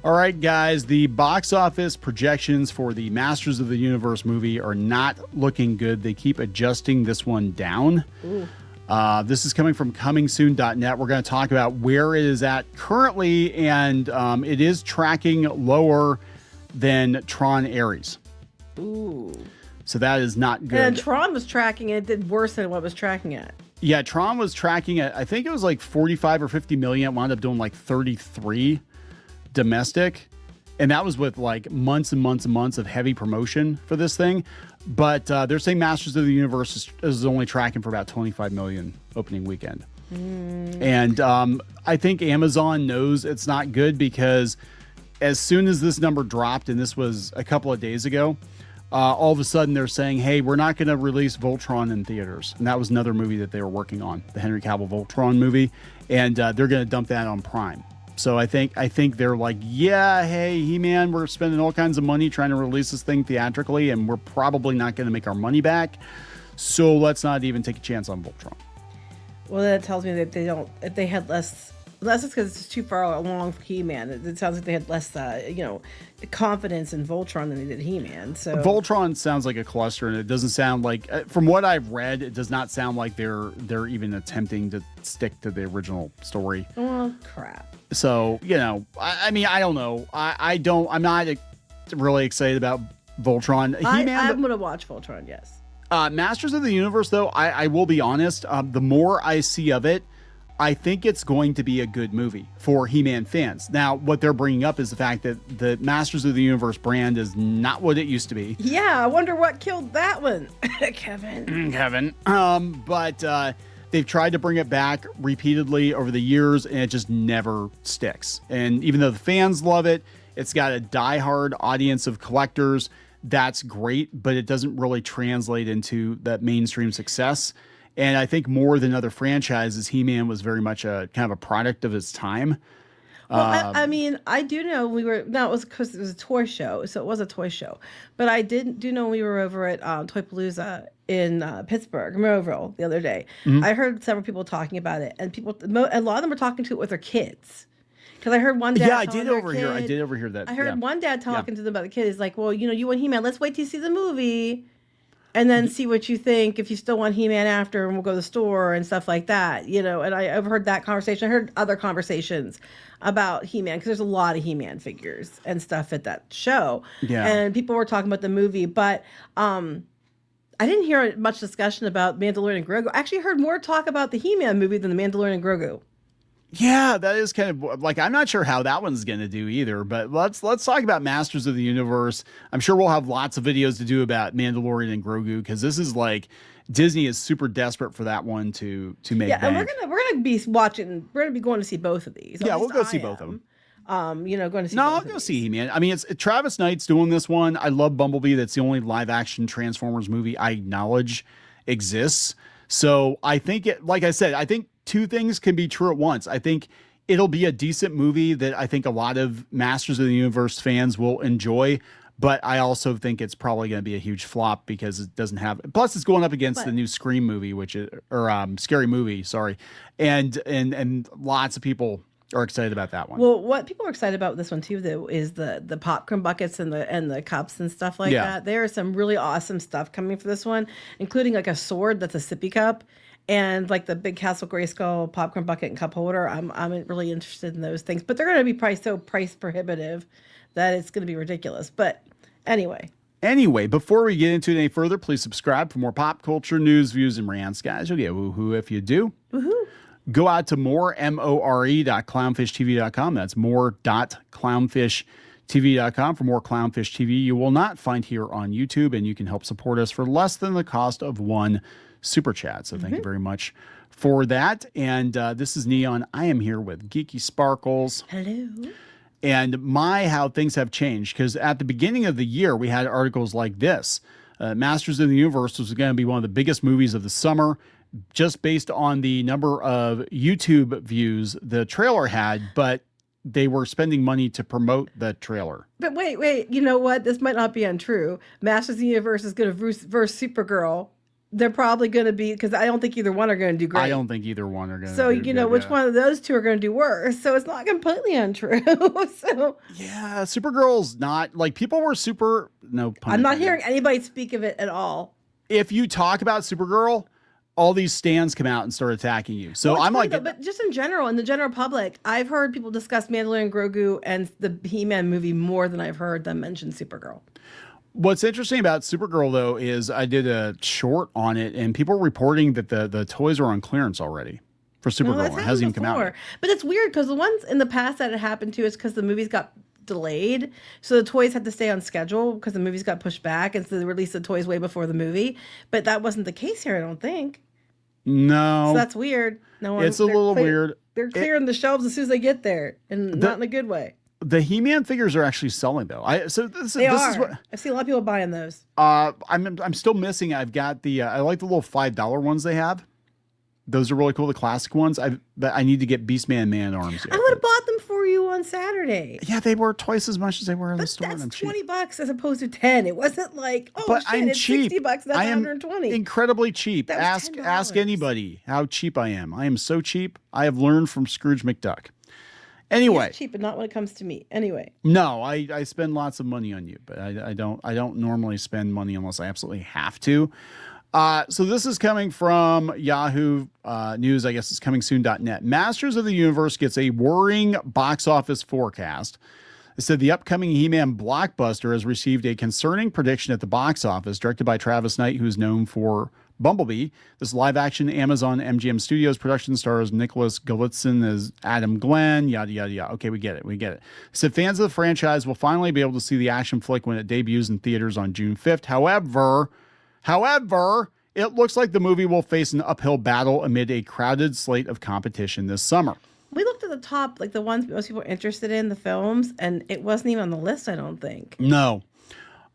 All right, guys, the box office projections for the Masters of the Universe movie are not looking good. They keep adjusting this one down. This is coming from comingsoon.net. We're going to talk about where it is at currently, and it is tracking lower than TRON ARES. Ooh. So that is not good. And TRON was tracking it, did worse than what it was tracking at. Yeah, TRON was tracking at, I think it was like 45 or 50 million. It wound up doing like 33 domestic. And that was with like months and months and months of heavy promotion for this thing. But they're saying Masters of the Universe is only tracking for about 25 million opening weekend. And I think Amazon knows it's not good because as soon as this number dropped, and this was a couple of days ago, all of a sudden they're saying, hey, we're not going to release Voltron in theaters. And that was another movie that they were working on, the Henry Cavill Voltron movie. And they're going to dump that on Prime. So I think they're like, yeah, hey, He-Man, we're spending all kinds of money trying to release this thing theatrically, and we're probably not going to make our money back. So let's not even take a chance on Voltron. Well, that tells me that if they had less, that's just because it's too far along for He-Man. It sounds like they had less, confidence in Voltron than they did He-Man. So Voltron sounds like a cluster, and it doesn't sound like, from what I've read, it does not sound like they're even attempting to stick to the original story. Oh, crap. So, I mean, I don't know. I'm not really excited about Voltron. I'm going to watch Voltron, yes. Masters of the Universe, though, I will be honest, the more I see of it, I think it's going to be a good movie for He-Man fans. Now, what they're bringing up is the fact that the Masters of the Universe brand is not what it used to be. Yeah, I wonder what killed that one, Kevin. But they've tried to bring it back repeatedly over the years, and it just never sticks. And even though the fans love it, it's got a diehard audience of collectors. That's great, but it doesn't really translate into that mainstream success. And I think more than other franchises, He-Man was very much a kind of a product of its time. Well, I mean, I do know it was because it was a toy show, so it was a toy show. But I do know we were over at Toy Palooza in Pittsburgh, Monroeville, the other day. Mm-hmm. I heard several people talking about it, and a lot of them were talking to it with their kids. Because I heard one dad. Yeah, I did overhear that. I heard one dad talking to them about the kid. He's like, "Well, you want He-Man? Let's wait till you see the movie, and then see what you think. If you still want He-Man after, and we'll go to the store and stuff like that." And I've heard that conversation. I heard other conversations about He-Man because there's a lot of He-Man figures and stuff at that show. Yeah, and people were talking about the movie, but I didn't hear much discussion about Mandalorian and Grogu. I actually heard more talk about the He-Man movie than the Mandalorian and Grogu. Yeah, that is kind of like, I'm not sure how that one's going to do either, but let's talk about Masters of the Universe. I'm sure we'll have lots of videos to do about Mandalorian and Grogu because this is like Disney is super desperate for that one to make. Yeah, bank. And we're gonna be watching. We're gonna be going to see both of these. Yeah, we'll go see both of them. Going to see. No, I'll go see He-Man. I mean, it's Travis Knight's doing this one. I love Bumblebee. That's the only live action Transformers movie I acknowledge exists. So I think like I said, I think two things can be true at once. I think it'll be a decent movie that I think a lot of Masters of the Universe fans will enjoy, but I also think it's probably going to be a huge flop because it doesn't have. Plus, it's going up against the new Scream movie, Scary Movie, sorry, and lots of people are excited about that one. Well, what people are excited about this one too, though, is the popcorn buckets and the cups and stuff like that. There is some really awesome stuff coming for this one, including like a sword that's a sippy cup. And like the big Castle Grayskull popcorn bucket and cup holder, I'm really interested in those things. But they're going to be price prohibitive that it's going to be ridiculous. But anyway, before we get into it any further, please subscribe for more pop culture news, views, and rants, guys. You'll get woohoo if you do. Woohoo! Go out to more.clownfishtv.com. That's more.clownfishtv.com for more Clownfish TV you will not find here on YouTube, and you can help support us for less than the cost of one super chat. So thank you very much for that. And this is Kneon. I am here with Geeky Sparkles. Hello. And how things have changed, because at the beginning of the year, we had articles like this. Masters of the Universe was going to be one of the biggest movies of the summer, just based on the number of YouTube views the trailer had, but they were spending money to promote the trailer. But wait, you know what? This might not be untrue. Masters of the Universe is going to verse Supergirl they're probably going to be, because I don't think either one are going to do great. I don't think either one are going to So, do you know, good, which yeah. one of those two are going to do worse. So it's not completely untrue. So Yeah, Supergirl's not, like, people were super, no pun I'm not intended. hearing anybody speak of it at all. If you talk about Supergirl, all these stands come out and start attacking you. So Well, it's I'm funny like, though, but just in general, in the general public, I've heard people discuss Mandalorian Grogu and the He-Man movie more than I've heard them mention Supergirl. what's interesting about Supergirl, though, is I did a short on it, and people were reporting that the toys are on clearance already for Supergirl. That's It hasn't even come out before. yet. But it's weird because the ones in the past that it happened to is because the movies got delayed. So the toys had to stay on schedule because the movies got pushed back. And so they released the toys way before the movie. But that wasn't the case here, I don't think. No. So that's weird. No one, It's a little weird. They're clearing the shelves as soon as they get there, and not in a good way. The He-Man figures are actually selling, though. This They are. is what I've seen a lot of people buying those. I'm still missing. I've got the I like the little $5 ones they have. Those are really cool. The classic ones. I need to get Beastman Man arms. Yet, I would have bought them for you on Saturday. Yeah, they were twice as much as they were in the store. That's and I'm cheap. $20 as opposed to 10. It wasn't like, oh, But shit, I'm it's cheap. $60. That's I am 120. incredibly cheap. That was Ask $10. anybody how cheap I am. I am so cheap. I have learned from Scrooge McDuck. Anyway, He's cheap, but not when it comes to me. Anyway, no, I spend lots of money on you, but I don't normally spend money unless I absolutely have to. So this is coming from Yahoo News. I guess it's coming soon.net. Masters of the Universe gets a worrying box office forecast. It said the upcoming He-Man blockbuster has received a concerning prediction at the box office, directed by Travis Knight, who's known for Bumblebee. This live-action Amazon MGM Studios production stars Nicholas Galitzin as Adam Glenn, yada, yada, yada. Okay, we get it. It said fans of the franchise will finally be able to see the action flick when it debuts in theaters on June 5th. However, it looks like the movie will face an uphill battle amid a crowded slate of competition this summer. we looked at the top, like the ones most people are interested in, the films, and it wasn't even on the list, I don't think. No.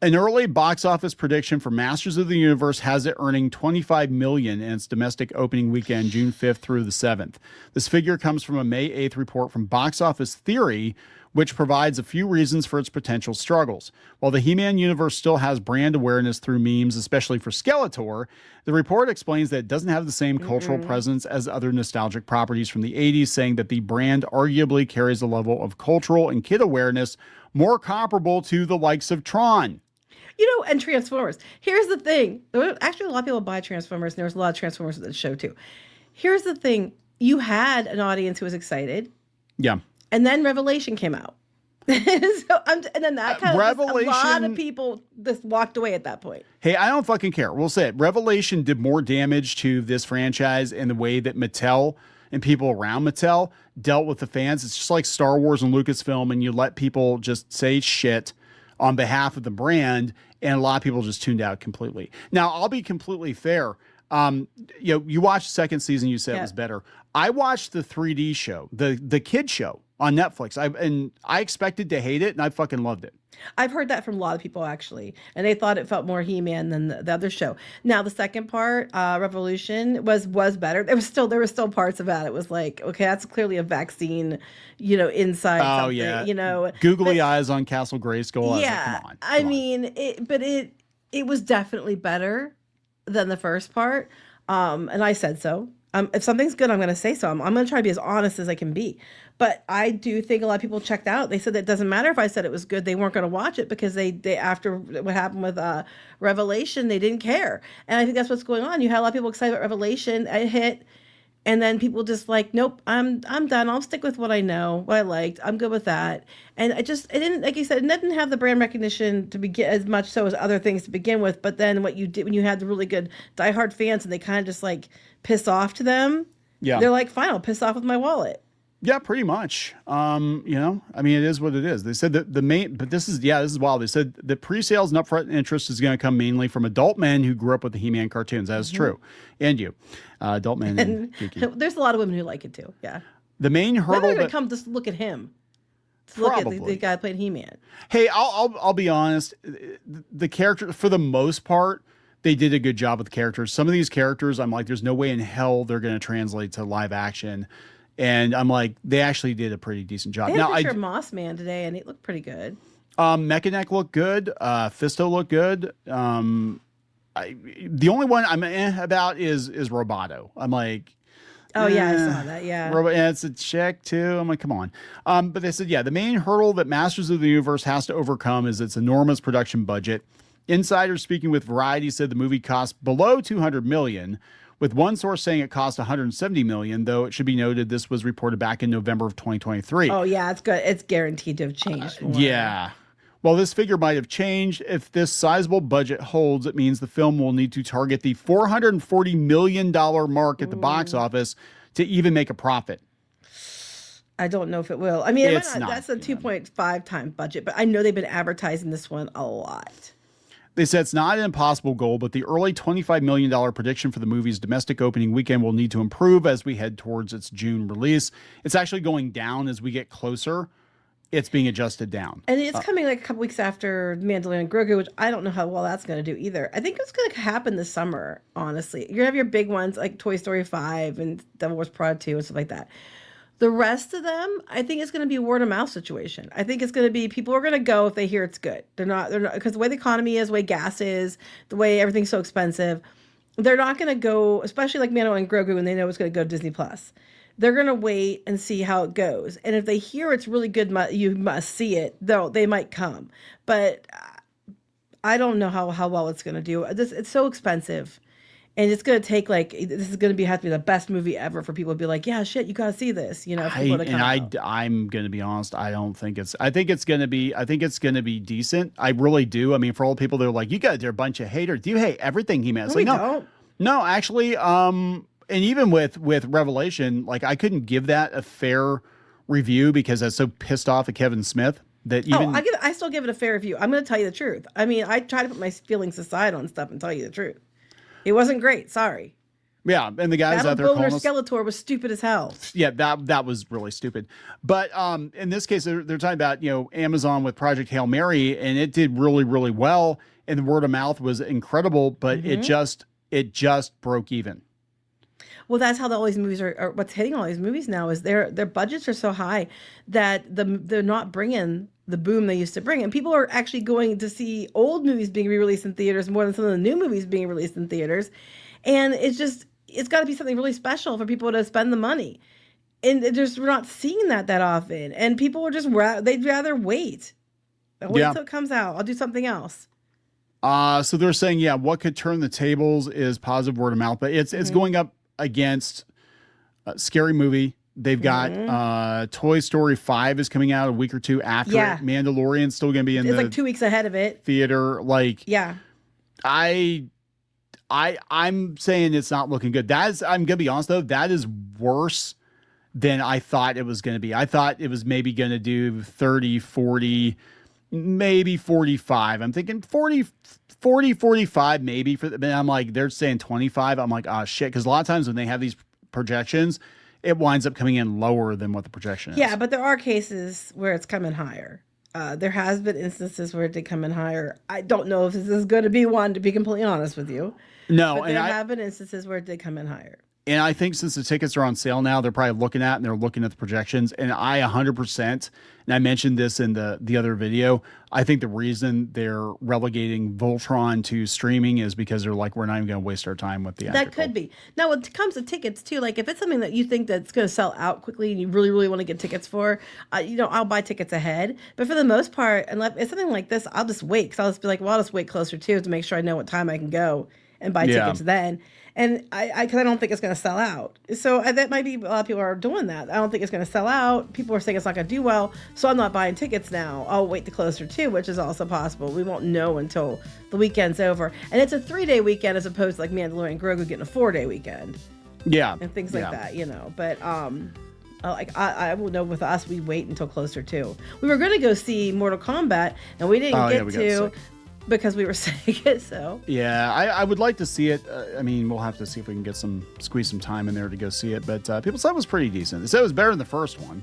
An early box office prediction for Masters of the Universe has it earning $25 million in its domestic opening weekend, June 5th through the 7th. This figure comes from a May 8th report from Box Office Theory, which provides a few reasons for its potential struggles. While the He-Man universe still has brand awareness through memes, especially for Skeletor, the report explains that it doesn't have the same cultural presence as other nostalgic properties from the 80s, saying that the brand arguably carries a level of cultural and kid awareness more comparable to the likes of Tron. You know, and Transformers. Here's the thing. Actually, a lot of people buy Transformers, and there's a lot of Transformers at the show, too. Here's the thing. You had an audience who was excited. Yeah. And then Revelation came out. And then that kind of, a lot of people just walked away at that point. Hey, I don't fucking care. We'll say it. Revelation did more damage to this franchise in the way that Mattel and people around Mattel dealt with the fans. It's just like Star Wars and Lucasfilm, and you let people just say shit on behalf of the brand, and a lot of people just tuned out completely. Now, I'll be completely fair. You watched the second season, you said it was better. I watched the 3D show, the kid show on Netflix. I expected to hate it, and I fucking loved it. I've heard that from a lot of people, actually, and they thought it felt more He-Man than the other show. Now, the second part, Revolution, was better. There were still parts about it. Was like, okay, that's clearly a vaccine, inside something, Googly eyes on Castle Grayskull. Yeah, Come on. I mean, it was definitely better than the first part, and I said so. If something's good, I'm going to say so. I'm going to try to be as honest as I can be. But I do think a lot of people checked out. They said that it doesn't matter if I said it was good. They weren't going to watch it because they after what happened with Revelation, they didn't care. And I think that's what's going on. You had a lot of people excited about Revelation. It hit. And then people just like, nope, I'm done. I'll stick with what I know, what I liked. I'm good with that. And it didn't, like you said, it didn't have the brand recognition to begin as much so as other things to begin with. But then what you did when you had the really good diehard fans and they kind of just like piss off to them. Yeah. They're like, fine, I'll piss off with my wallet. Yeah, pretty much. I mean, it is what it is. They said that this is wild. They said the pre-sales and upfront interest is going to come mainly from adult men who grew up with the He-Man cartoons. That is true. And you, adult men. And there's a lot of women who like it too. Yeah. The main hurdle. Women are going to come just look at him. Look at the guy playing He-Man. Hey, I'll be honest. The character, for the most part, they did a good job with the characters. Some of these characters, I'm like, there's no way in hell they're going to translate to live action. And I'm like, they actually did a pretty decent job. They had a picture of Moss Man today, and it looked pretty good. Mechanic looked good. Fisto looked good. The only one I'm about is Roboto. I'm like, Oh yeah, I saw that. Yeah. Yeah, it's a check too. I'm like, come on. But they said, yeah, the main hurdle that Masters of the Universe has to overcome is its enormous production budget. Insiders speaking with Variety said the movie cost below $200 million, with one source saying it cost $170 million, though it should be noted this was reported back in November of 2023. Oh yeah, it's good. It's guaranteed to have changed. Yeah. While this figure might have changed, if this sizable budget holds, it means the film will need to target the $440 million mark at the box office to even make a profit. I don't know if it will. I mean, It's not. That's a 2.5 time budget, but I know they've been advertising this one a lot. They said it's not an impossible goal, but the early $25 million prediction for the movie's domestic opening weekend will need to improve as we head towards its June release. It's actually going down as we get closer. It's being adjusted down. And it's coming like a couple weeks after Mandalorian and Grogu, which I don't know how well that's going to do either. I think it's going to happen this summer, honestly. You're going to have your big ones like Toy Story 5 and Devil Wears Prada 2 and stuff like that. The rest of them, I think it's going to be a word of mouth situation. I think it's going to be people are going to go if they hear it's good. They're not, because the way the economy is, the way gas is, the way everything's so expensive, they're not going to go, especially like Mandalorian and Grogu when they know it's going to go to Disney Plus. They're going to wait and see how it goes. And if they hear it's really good, you must see it, though they might come. But I don't know how well it's going to do. It's so expensive. And it's going to take this is going to have to be the best movie ever for people to be like, yeah, shit, you got to see this. You know, I'm going to be honest. I think it's going to be decent. I really do. I mean, for all the people that are like, you guys are a bunch of haters. Do you hate everything he meant? No, actually, and even with Revelation, like I couldn't give that a fair review because I was so pissed off at Kevin Smith that even I still give it a fair review. I'm going to tell you the truth. I mean, I try to put my feelings aside on stuff and tell you the truth. It wasn't great. Sorry. Yeah, and the guys out there calling us, Skeletor was stupid as hell. Yeah, that was really stupid. But in this case, they're talking about Amazon with Project Hail Mary, and it did really, really well, and the word of mouth was incredible, but it just broke even. Well, that's how all these movies are. What's hitting all these movies now is their budgets are so high that they're not bringing the boom they used to bring, and people are actually going to see old movies being re-released in theaters more than some of the new movies being released in theaters, and it's got to be something really special for people to spend the money, and we're not seeing that often, and people are they'd rather wait until it comes out. I'll do something else. So they're saying, what could turn the tables is positive word of mouth, but it's going up against Scary Movie. They've got Toy Story 5 is coming out a week or two after it. Mandalorian's still going to be in it's like 2 weeks ahead of it. Theater. I'm saying it's not looking good. I'm going to be honest though, that is worse than I thought it was going to be. I thought it was maybe going to do 30, 40, maybe 45. I'm thinking 40, 45 maybe but I'm like, they're saying 25. I'm like, oh shit. Cause a lot of times when they have these projections, it winds up coming in lower than what the projection is. Yeah, but there are cases where it's coming higher. There has been instances where it did come in higher. I don't know if this is going to be one, to be completely honest with you. No, but there have been instances where it did come in higher. And I think since the tickets are on sale now, they're probably looking at the projections. And I 100%, and I mentioned this in the other video, I think the reason they're relegating Voltron to streaming is because they're like, we're not even going to waste our time with the That could be. Now, when it comes to tickets too, like if it's something that you think that's going to sell out quickly and you really, really want to get tickets for, I'll buy tickets ahead. But for the most part, unless it's something like this, I'll just wait. Because I'll just be like, well, I'll just wait closer to make sure I know what time I can go and buy tickets then. And because I don't think it's going to sell out. So that might be a lot of people are doing that. I don't think it's going to sell out. People are saying it's not going to do well. So I'm not buying tickets now. I'll wait to closer to, which is also possible. We won't know until the weekend's over. And it's a 3-day weekend as opposed to like Mandalorian and Grogu getting a 4-day weekend. Yeah. And things like that, But I will know with us, we wait until closer to. We were going to go see Mortal Kombat, and we didn't get to. Because we were sick, so. Yeah, I would like to see it. I mean, we'll have to see if we can squeeze some time in there to go see it. But people said it was pretty decent. They said it was better than the first one,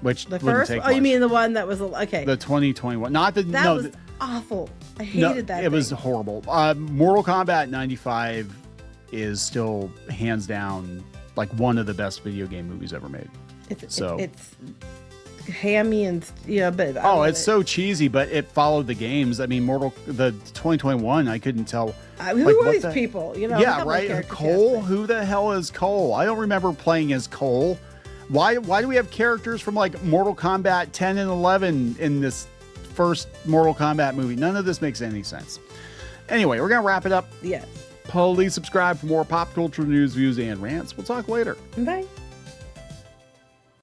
which the first. Oh, you mean the one that was okay? The 2021, not the. That was awful. I hated that. It was horrible. Mortal Kombat 95 is still hands down like one of the best video game movies ever made. hammy and but Oh, it's so cheesy, but it followed the games. I mean, the 2021, I couldn't tell. Who like, are what these the- people? Yeah, right. Cole. Who the hell is Cole? I don't remember playing as Cole. Why do we have characters from like Mortal Kombat 10 and 11 in this first Mortal Kombat movie? None of this makes any sense. Anyway, we're gonna wrap it up. Yes. Please subscribe for more pop culture news, views, and rants. We'll talk later. Bye.